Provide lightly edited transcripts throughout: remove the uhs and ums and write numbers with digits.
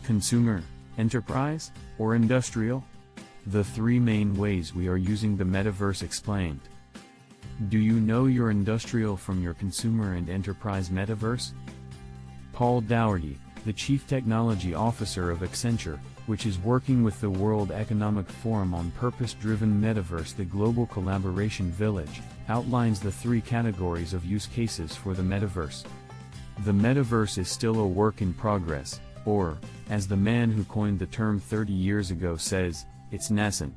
consumer, enterprise, or industrial? The three main ways we are using the metaverse explained. Do you know your industrial from your consumer and enterprise metaverse? Paul Dougherty, the Chief Technology Officer of Accenture, which is working with the World Economic Forum on purpose-driven metaverse, the Global Collaboration Village, outlines the three categories of use cases for the metaverse. The metaverse is still a work in progress, or, as the man who coined the term 30 years ago says, it's nascent.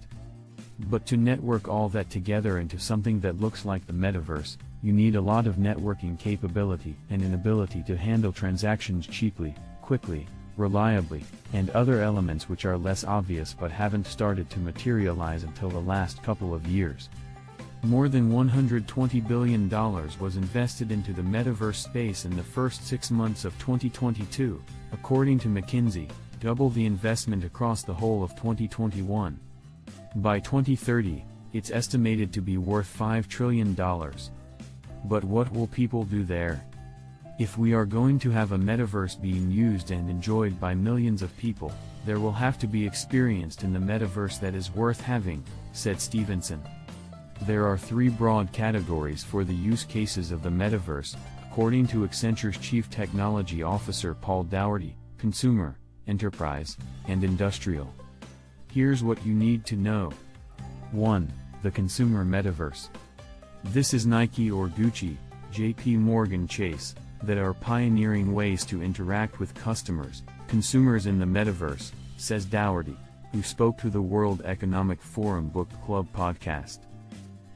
But to network all that together into something that looks like the metaverse, you need a lot of networking capability and an ability to handle transactions cheaply, quickly, reliably, and other elements which are less obvious but haven't started to materialize until the last couple of years. More than $120 billion was invested into the metaverse space in the first 6 months of 2022, according to McKinsey, double the investment across the whole of 2021. By 2030, it's estimated to be worth $5 trillion. But what will people do there? If we are going to have a metaverse being used and enjoyed by millions of people, there will have to be experienced in the metaverse that is worth having, said Stevenson. There are three broad categories for the use cases of the metaverse, according to Accenture's Chief Technology Officer Paul Dougherty: consumer, enterprise, and industrial. Here's what you need to know. 1. The consumer metaverse. This is Nike or Gucci, JP Morgan Chase, that are pioneering ways to interact with customers, consumers in the metaverse, says Dougherty, who spoke to the World Economic Forum Book Club podcast.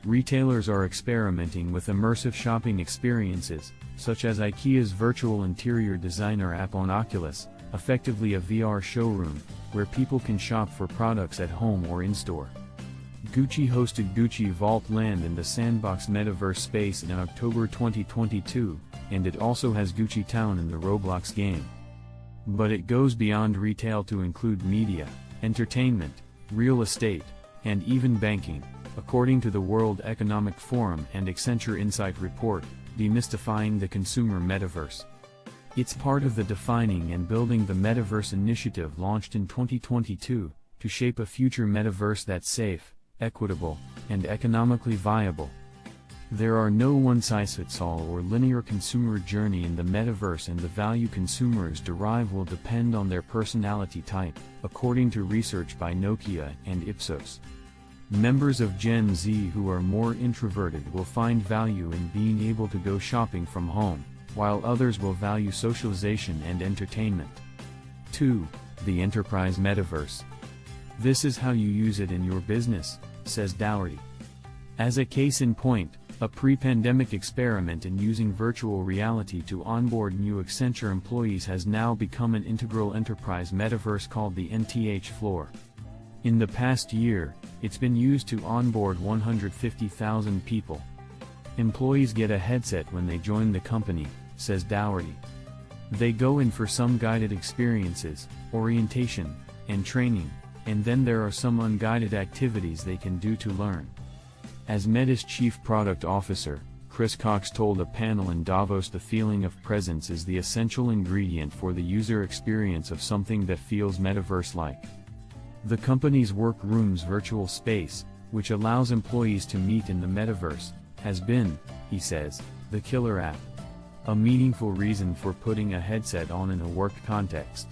Retailers are experimenting with immersive shopping experiences, such as IKEA's virtual interior designer app on Oculus, effectively a VR showroom, where people can shop for products at home or in-store. Gucci hosted Gucci Vault Land in the Sandbox metaverse space in October 2022, and it also has Gucci Town in the Roblox game. But it goes beyond retail to include media, entertainment, real estate, and even banking, according to the World Economic Forum and Accenture Insight report, Demystifying the Consumer Metaverse. It's part of the Defining and Building the Metaverse initiative launched in 2022, to shape a future metaverse that's safe, equitable, and economically viable. There are no one-size-fits-all or linear consumer journey in the metaverse, and the value consumers derive will depend on their personality type, according to research by Nokia and Ipsos. Members of Gen Z who are more introverted will find value in being able to go shopping from home, while others will value socialization and entertainment. 2. The enterprise metaverse. This is how you use it in your business, says Dougherty. As a case in point, a pre-pandemic experiment in using virtual reality to onboard new Accenture employees has now become an integral enterprise metaverse called the NTH floor. In the past year, it's been used to onboard 150,000 people. Employees get a headset when they join the company, says Dougherty. They go in for some guided experiences, orientation, and training, and then there are some unguided activities they can do to learn. As Meta's Chief Product Officer, Chris Cox told a panel in Davos, the feeling of presence is the essential ingredient for the user experience of something that feels metaverse-like. The company's Workrooms virtual space, which allows employees to meet in the metaverse, has been, he says, the killer app. A meaningful reason for putting a headset on in a work context.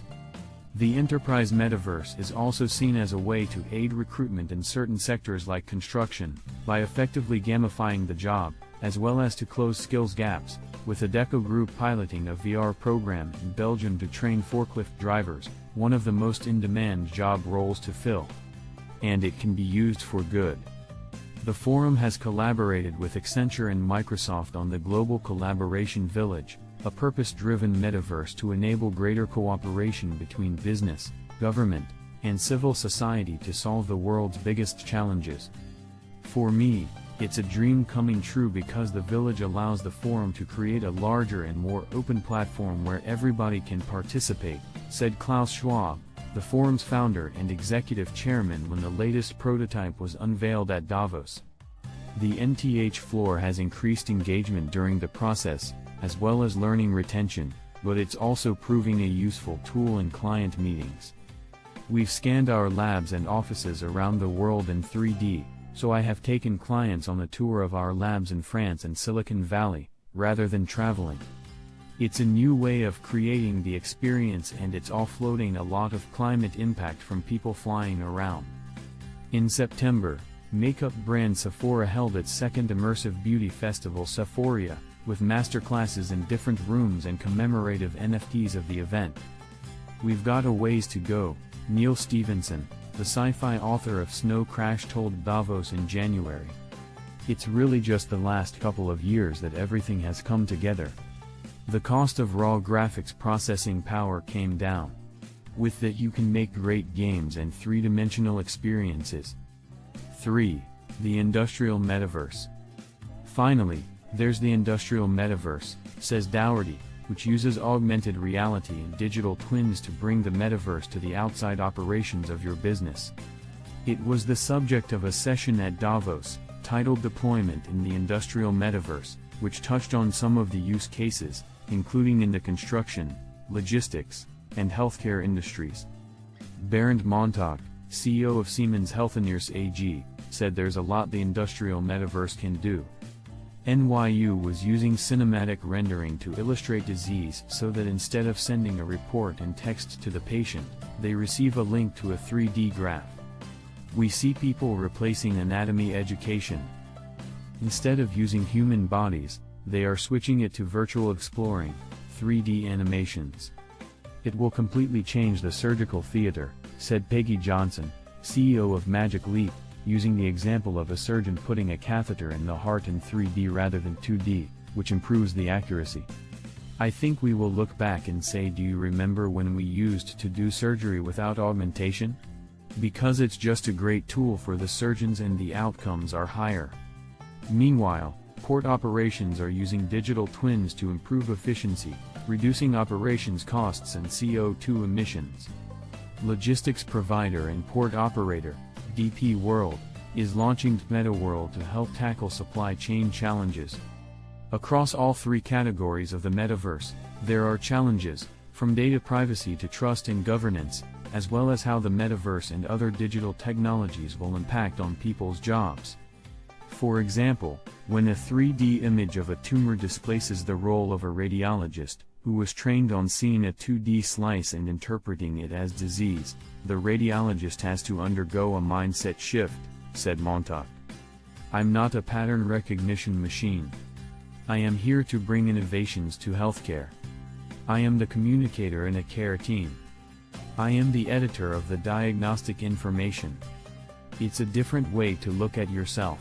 The enterprise metaverse is also seen as a way to aid recruitment in certain sectors like construction, by effectively gamifying the job, as well as to close skills gaps, with Adecco Group piloting a VR program in Belgium to train forklift drivers, one of the most in-demand job roles to fill. And it can be used for good. The forum has collaborated with Accenture and Microsoft on the Global Collaboration Village, a purpose-driven metaverse to enable greater cooperation between business, government, and civil society to solve the world's biggest challenges. For me, it's a dream coming true because the village allows the forum to create a larger and more open platform where everybody can participate, said Klaus Schwab, the forum's founder and executive chairman, when the latest prototype was unveiled at Davos. The NTH floor has increased engagement during the process, as well as learning retention, but it's also proving a useful tool in client meetings. We've scanned our labs and offices around the world in 3D, so I have taken clients on a tour of our labs in France and Silicon Valley, rather than traveling. It's a new way of creating the experience, and it's offloading a lot of climate impact from people flying around. In September, makeup brand Sephora held its second immersive beauty festival Sephoria, with masterclasses in different rooms and commemorative NFTs of the event. We've got a ways to go, Neil Stephenson, the sci-fi author of Snow Crash, told Davos in January. It's really just the last couple of years that everything has come together. The cost of raw graphics processing power came down. With that you can make great games and three-dimensional experiences. 3. The Industrial Metaverse. Finally, there's the Industrial Metaverse, says Dougherty, which uses augmented reality and digital twins to bring the metaverse to the outside operations of your business. It was the subject of a session at Davos, titled Deployment in the Industrial Metaverse, which touched on some of the use cases, including in the construction, logistics, and healthcare industries. Bernd Montag, CEO of Siemens Healthineers AG, said there's a lot the industrial metaverse can do. NYU was using cinematic rendering to illustrate disease so that instead of sending a report and text to the patient, they receive a link to a 3D graph. We see people replacing anatomy education. Instead of using human bodies, they are switching it to virtual exploring, 3D animations. It will completely change the surgical theater, said Peggy Johnson, CEO of Magic Leap, using the example of a surgeon putting a catheter in the heart in 3D rather than 2D, which improves the accuracy. I think we will look back and say, do you remember when we used to do surgery without augmentation? Because it's just a great tool for the surgeons and the outcomes are higher. Meanwhile, port operations are using digital twins to improve efficiency, reducing operations costs and CO2 emissions. Logistics provider and port operator, DP World, is launching MetaWorld to help tackle supply chain challenges. Across all three categories of the metaverse, there are challenges, from data privacy to trust and governance, as well as how the metaverse and other digital technologies will impact on people's jobs. For example, when a 3D image of a tumor displaces the role of a radiologist, who was trained on seeing a 2D slice and interpreting it as disease, the radiologist has to undergo a mindset shift, said Montag. I'm not a pattern recognition machine. I am here to bring innovations to healthcare. I am the communicator in a care team. I am the editor of the diagnostic information. It's a different way to look at yourself.